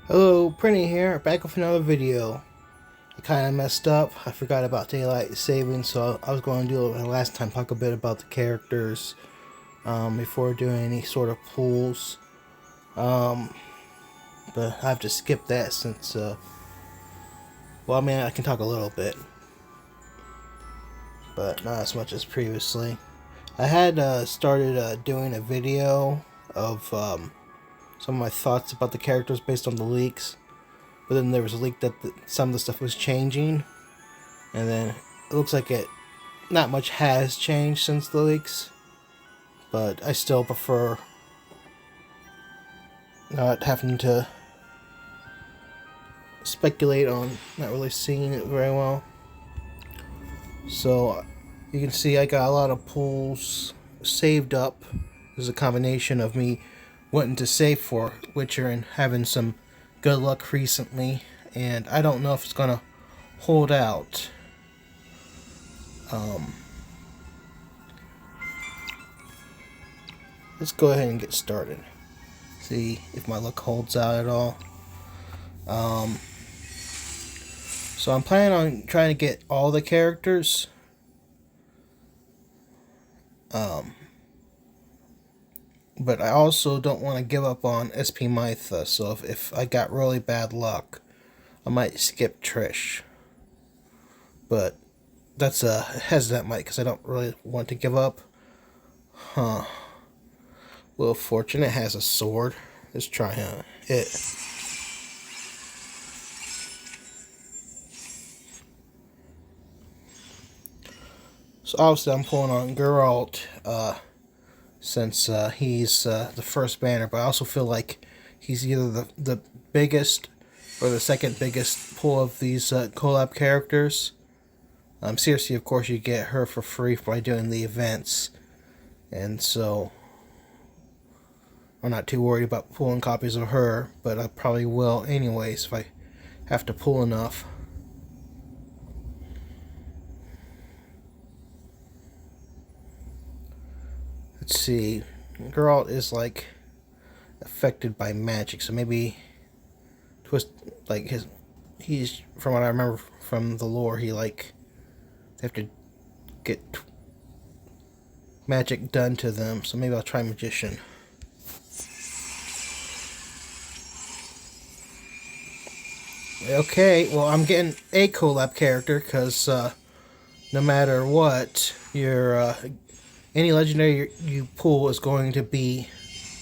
Hello, Prinny here, back with another video. I kind of messed up. I forgot about daylight saving, so I was going to do it last time, talk a bit about the characters before doing any sort of pulls. But I have to skip that since, well, I mean, I can talk a little bit, but not as much as previously. I had started doing a video of some of my thoughts about the characters based on the leaks. But then there was a leak that some of the stuff was changing, and then it looks like not much has changed since the leaks, but I still prefer not having to speculate on not really seeing it very well. So you can see I got a lot of pulls saved up. There's a combination of me wanting to save for Witcher and having some good luck recently, and I don't know if it's gonna hold out. Let's go ahead and get started. See if my luck holds out at all. So I'm planning on trying to get all the characters. But I also don't want to give up on SP Mytha, so if I got really bad luck, I might skip Trish. But that's a hesitant might, because I don't really want to give up. Wheel of Fortune, it has a sword. Let's try it. So obviously I'm pulling on Geralt, since he's the first banner, but I also feel like he's either the biggest or the second biggest pull of these collab characters. Seriously, of course, you get her for free by doing the events, and so I'm not too worried about pulling copies of her, but I probably will anyways if I have to pull enough. Let's see, Geralt is like affected by magic, so maybe twist like he's from what I remember from the lore, they have to get magic done to them, so maybe I'll try Magician. Okay, well, I'm getting a collab character because no matter what, any legendary you pull is going to be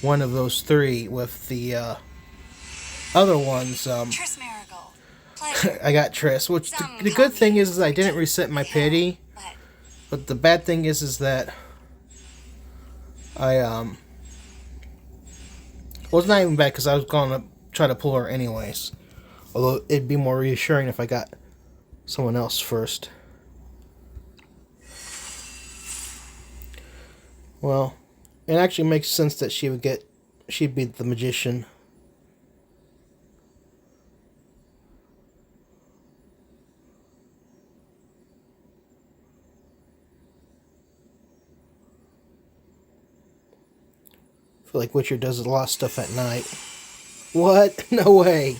one of those three. With the other ones, I got Triss, which the good thing is I didn't reset my pity, but the bad thing is that I well, it's not even bad because I was gonna try to pull her anyways. Although it'd be more reassuring if I got someone else first. Well, it actually makes sense that she'd be the Magician. I feel like Witcher does a lot of stuff at night. What? No way.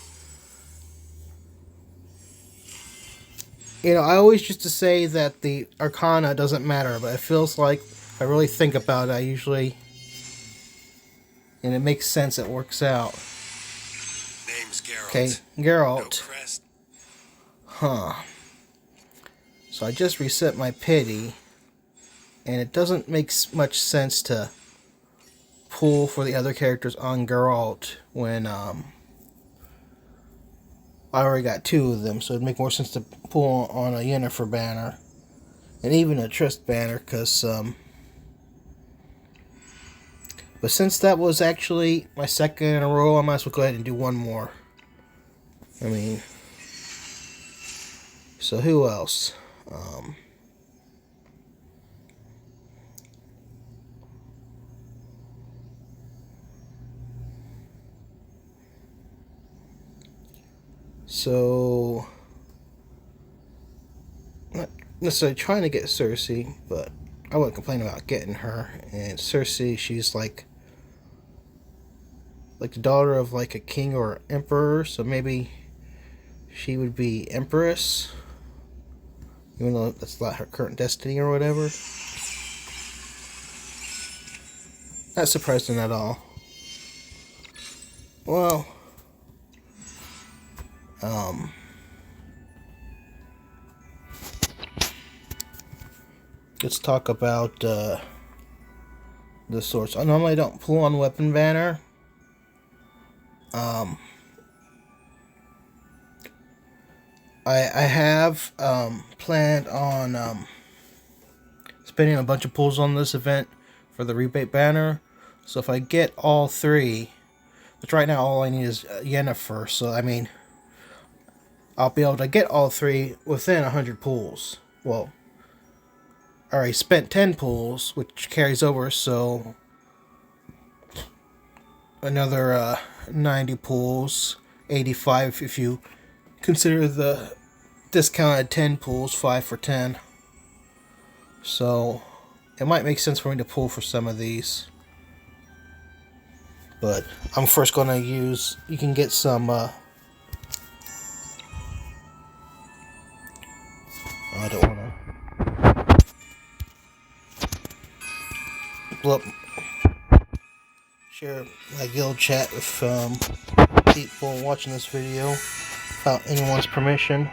You know, I always used to say that the Arcana doesn't matter, but it feels like if I really think about it, I usually, and it makes sense, it works out. Name's Geralt. Okay, Geralt. No crest. Huh. So I just reset my pity, and it doesn't make much sense to pull for the other characters on Geralt when I already got two of them, so it'd make more sense to pull on a Yennefer banner, and even a Triss banner, because but since that was actually my second in a row, I might as well go ahead and do one more. I mean, so who else? So, not necessarily trying to get Cersei, but I wouldn't complain about getting her. And Cersei, she's like like the daughter of like a king or emperor, so maybe she would be empress, even though that's not her current destiny or whatever. Not surprising at all. Well, let's talk about the source. I normally don't pull on weapon banner. I have planned on spending a bunch of pulls on this event for the rebate banner. So if I get all three, which right now all I need is Yennefer, so I mean, I'll be able to get all three within 100 pulls. Well, I already spent 10 pulls, which carries over, so another 90 pulls, 85 if you consider the discounted 10 pulls, 5 for 10. So it might make sense for me to pull for some of these. But I'm first going to use, you can get some, I don't want to blow up, share my guild chat with people watching this video without anyone's permission.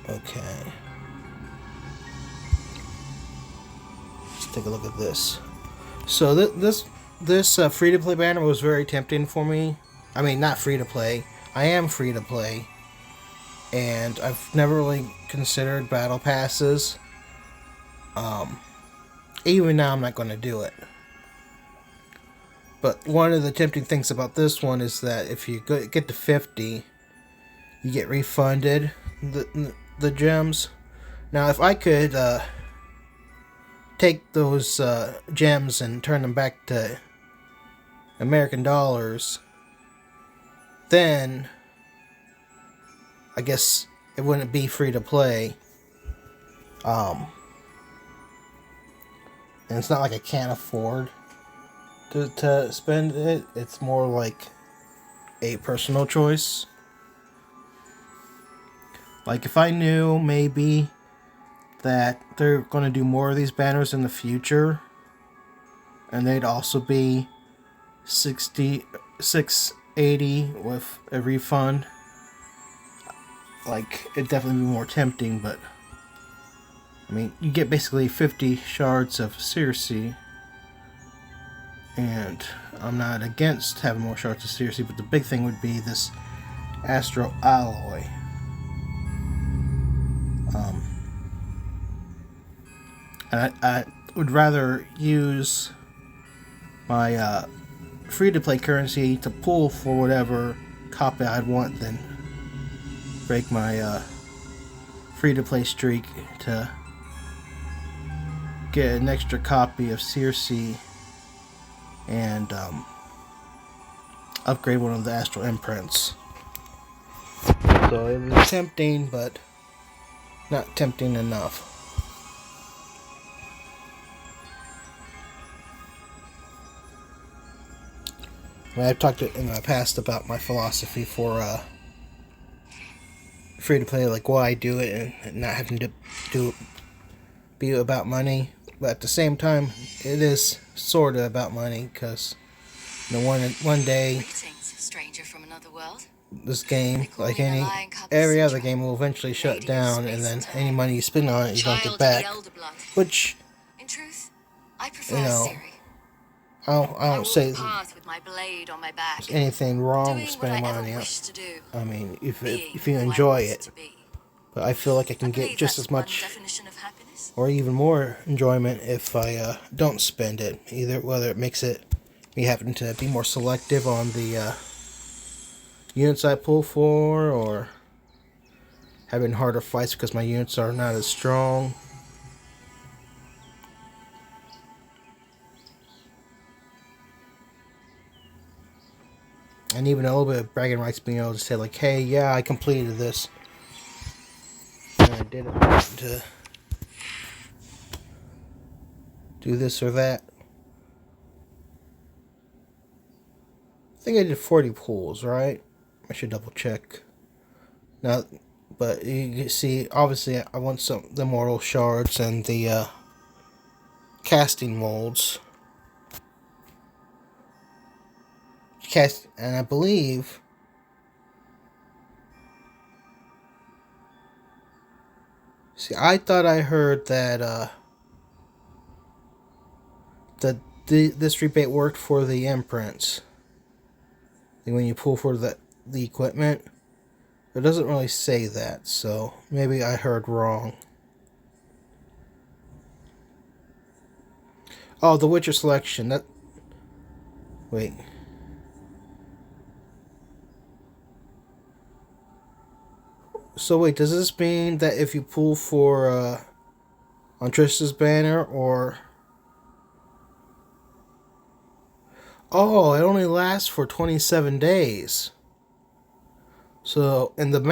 Okay. Let's take a look at this. So this free-to-play banner was very tempting for me. I mean, not free-to-play. I am free-to-play. And I've never really considered battle passes. Even now, I'm not going to do it. But one of the tempting things about this one is that if you get to 50, you get refunded the gems. Now, if I could take those gems and turn them back to American dollars, then I guess it wouldn't be free to play. And it's not like I can't afford to spend it. It's more like a personal choice. Like if I knew maybe that they're going to do more of these banners in the future, and they'd also be $680 with a refund, like it'd definitely be more tempting. But I mean, you get basically 50 shards of Circe, and I'm not against having more shards of Circe, but the big thing would be this Astro Alloy. And I would rather use my free-to-play currency to pull for whatever copy I'd want than break my free-to-play streak to get an extra copy of Circe and upgrade one of the Astral Imprints. So it was tempting, but not tempting enough. I mean, I've talked in the past about my philosophy for free-to-play, like why I do it and not having to be about money. But at the same time, it is sort of about money, because one day, stranger from another world. This game, like every other game, will eventually shut down, and then any money you spend on it, you don't get back. Which, in truth, I prefer Siri. I don't say there's anything wrong with spending money. I mean, if you enjoy it, but I feel like I can get just as much or even more enjoyment if I don't spend it. Whether it makes me having to be more selective on the units I pull for, or having harder fights because my units are not as strong. And even a little bit of bragging rights, being able to say like, hey, yeah, I completed this. And I did it do this or that. I think I did 40 pulls, right? I should double check. Now, but you can see, obviously, I want the mortal shards and the casting molds. And I believe see, I thought I heard that this rebate worked for the imprints. When you pull for the equipment, it doesn't really say that, so maybe I heard wrong. Oh, the Witcher selection. Wait. So wait, does this mean that if you pull for on Trista's banner or... Oh, it only lasts for 27 days. So, and then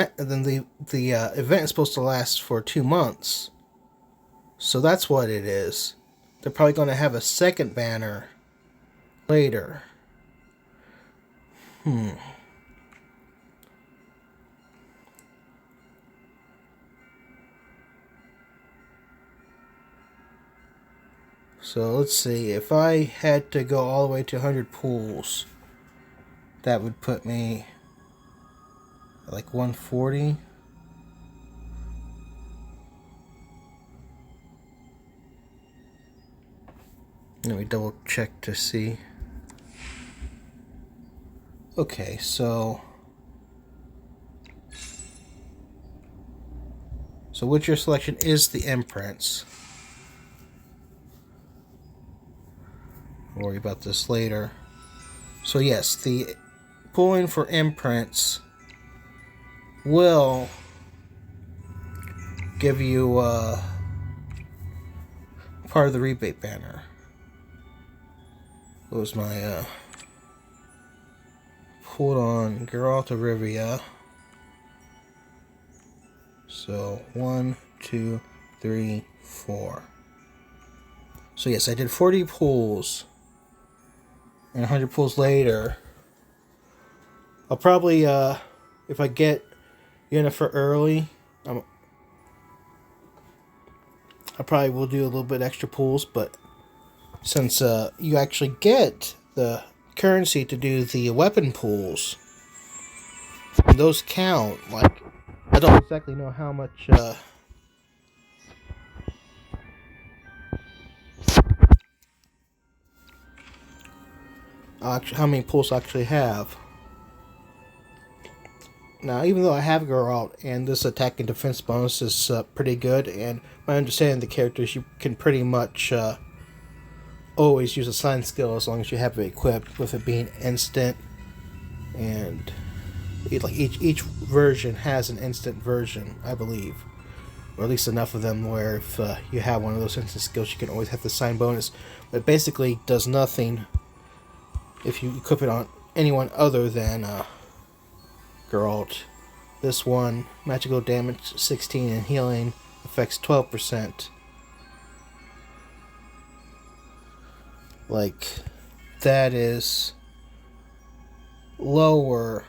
the event is supposed to last for 2 months. So that's what it is. They're probably going to have a second banner later. So let's see, if I had to go all the way to 100 pools, that would put me at like 140. Let me double check to see. Okay, so Witcher selection is the imprints. I'll worry about this later. So yes, the pulling for imprints will give you part of the rebate banner. What was my pulled on Geralt of Rivia. So 1, 2, 3, 4. So yes, I did 40 pulls. And 100 pulls later, I'll probably, if I get Yennefer early, I probably will do a little bit extra pulls, but since you actually get the currency to do the weapon pulls, and those count, like, I don't exactly know how much, how many pulls I actually have. Now, even though I have Geralt, and this attack and defense bonus is pretty good, and my understanding of the characters, you can pretty much always use a sign skill as long as you have it equipped, with it being instant, and each version has an instant version, I believe, or at least enough of them where if you have one of those instant skills, you can always have the sign bonus. But it basically does nothing if you equip it on anyone other than Geralt. This one, magical damage 16 and healing affects 12%. Like, that is lower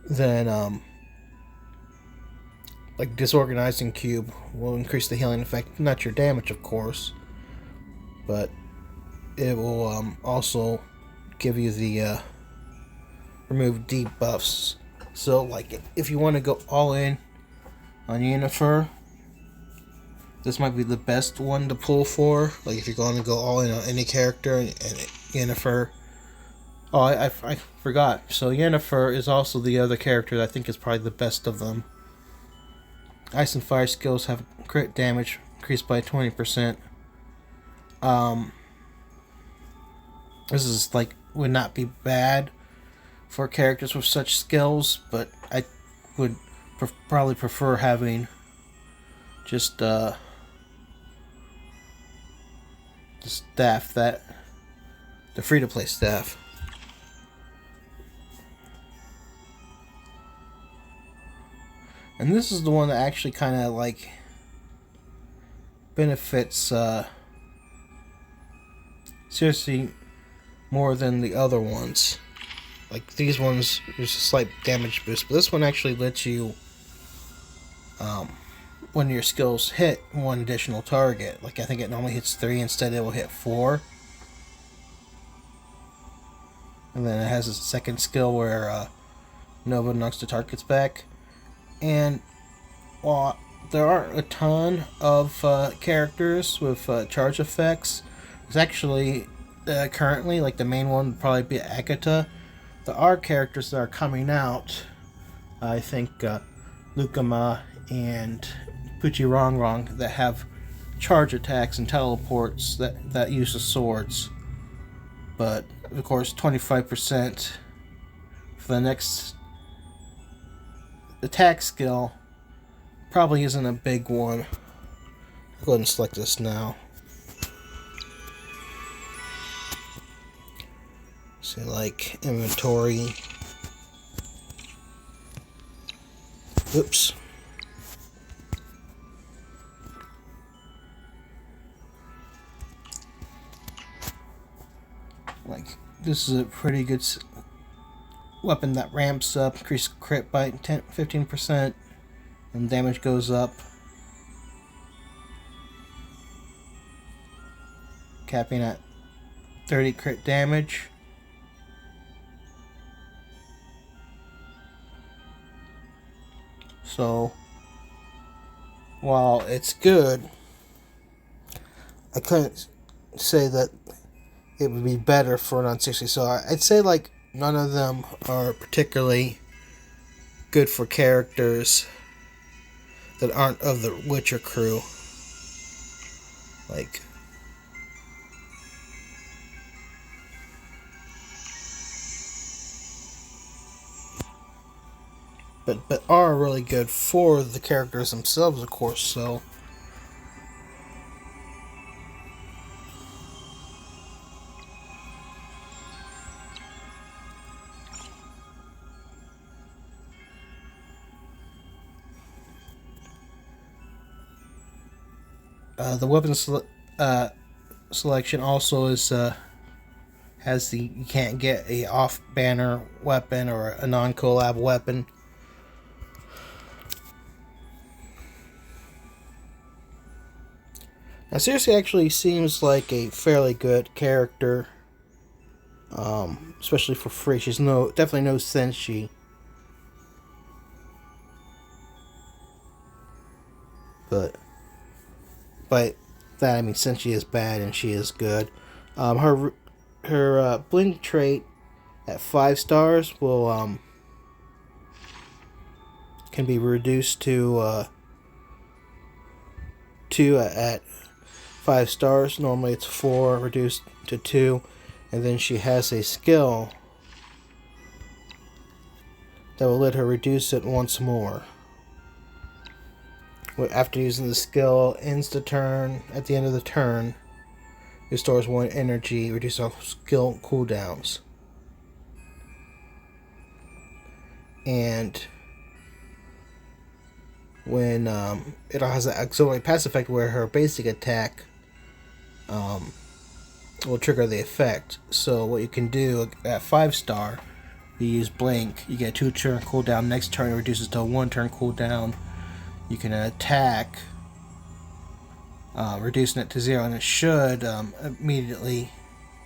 than like disorganizing cube will increase the healing effect, not your damage of course, but it will also give you the remove debuffs. So like if you want to go all in on Yennefer, this might be the best one to pull for. Like if you're going to go all in on any character, and Yennefer. Oh, I forgot. So Yennefer is also the other character that I think is probably the best of them. Ice and fire skills have crit damage increased by 20%. This is like would not be bad for characters with such skills, but I would probably prefer having just the staff, the free-to-play staff. And this is the one that actually kind of like benefits seriously more than the other ones. Like these ones, there's a slight damage boost, but this one actually lets you, when your skills hit one additional target. Like I think it normally hits 3, instead it will hit 4. And then it has a second skill where Nova knocks the targets back. And while there aren't a ton of characters with charge effects, it's actually currently, like the main one would probably be Akata. There are characters that are coming out. I think Lukama and Puchi that have charge attacks and teleports that use the swords. But of course, 25% for the next attack skill probably isn't a big one. I'll go ahead and select this now. See, like inventory. Oops. Like, this is a pretty good weapon that ramps up, increase crit by 15%, and damage goes up, capping at 30 crit damage. So, while it's good, I couldn't say that it would be better for an on-60. So I'd say like none of them are particularly good for characters that aren't of the Witcher crew. Like, but are really good for the characters themselves, of course. So the weapon selection also is has the, you can't get a off banner weapon or a non-collab weapon. Now, Seriously actually seems like a fairly good character, especially for free. She's definitely no Senshi. But by that I mean Senshi is bad and she is good. Her blink trait at 5 stars will can be reduced to 2 at 5 stars. Normally it's 4, reduced to 2. And then she has a skill that will let her reduce it once more. After using the skill, ends the turn. At the end of the turn, restores 1 energy, reduces all skill cooldowns. And when it has an auxiliary passive effect where her basic attack will trigger the effect. So what you can do at 5 star, you use Blink, you get a 2 turn cooldown. Next turn it reduces to a 1 turn cooldown. You can attack, reducing it to 0, and it should immediately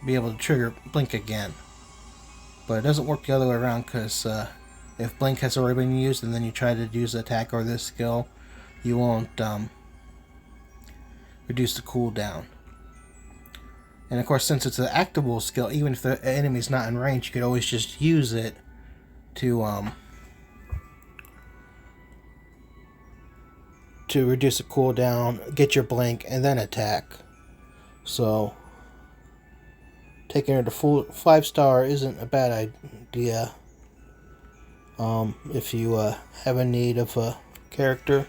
be able to trigger Blink again. But it doesn't work the other way around, because if Blink has already been used and then you try to use the attack or this skill, you won't reduce the cooldown. And of course, since it's an activable skill, even if the enemy's not in range, you could always just use it to reduce the cooldown, get your blink, and then attack. So taking her to full 5 star isn't a bad idea if you have a need of a character.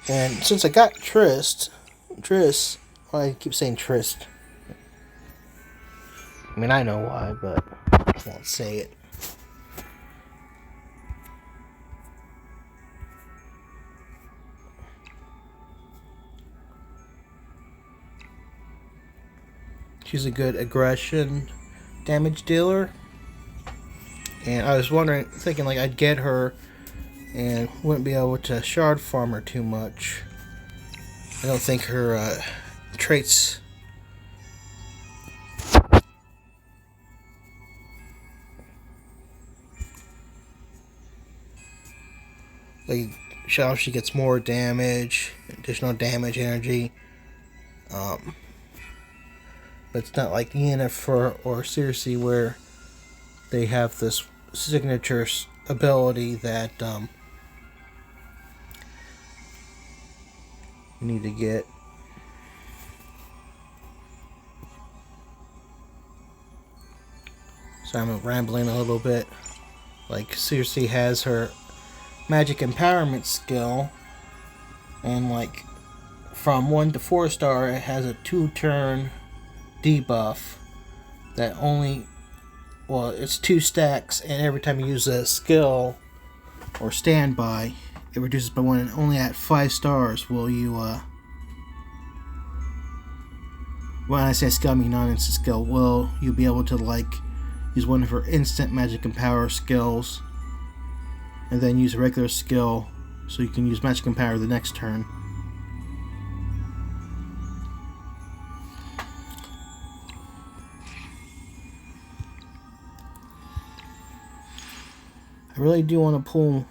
And since I got Triss, well, I keep saying Trist. I mean, I know why, but I won't say it. she's a good aggression damage dealer. And I was thinking like I'd get her and wouldn't be able to shard farm her too much. I don't think her traits like she gets more damage, additional damage energy. But it's not like Yennefer or Circe where they have this signature ability that you need to get. So I'm rambling a little bit. Like Circe has her magic empowerment skill, and like from 1 to 4 star it has a 2-turn debuff that only, well, it's 2 stacks, and every time you use a skill or standby it reduces by 1, and only at 5 stars will you when I say skill I mean non-instant skill, will you be able to like use one of her instant magic empower skills and then use a regular skill so you can use magic empower the next turn. I really do want to pull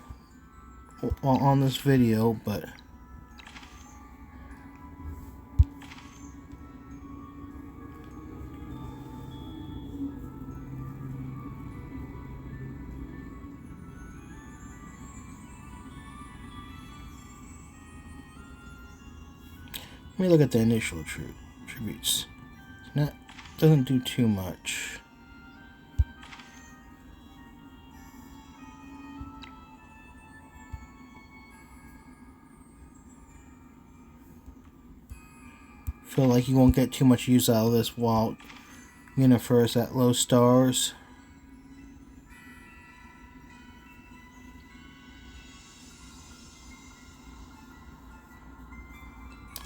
on this video, but let me look at the initial tributes. Doesn't do too much. Feel like you won't get too much use out of this while Yennefer is at low stars.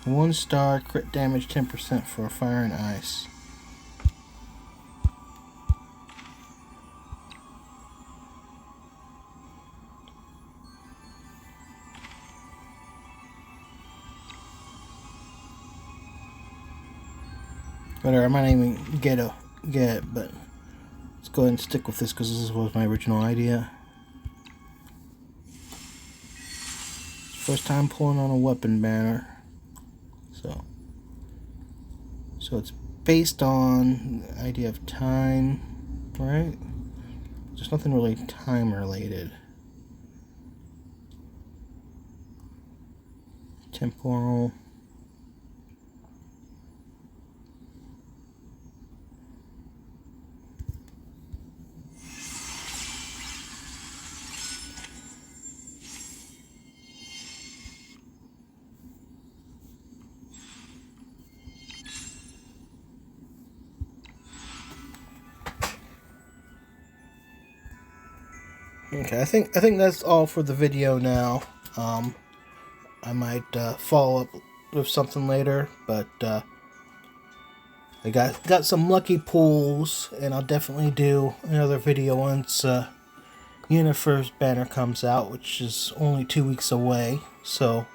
One star, crit damage 10% for fire and ice. Whatever, I might not even get it, but let's go ahead and stick with this because this was my original idea. First time pulling on a weapon banner. So it's based on the idea of time, right? There's nothing really time related. Temporal. Okay, I think that's all for the video now. I might follow up with something later, but I got some lucky pulls, and I'll definitely do another video once Yennefer's banner comes out, which is only 2 weeks away. So,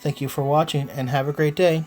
thank you for watching, and have a great day.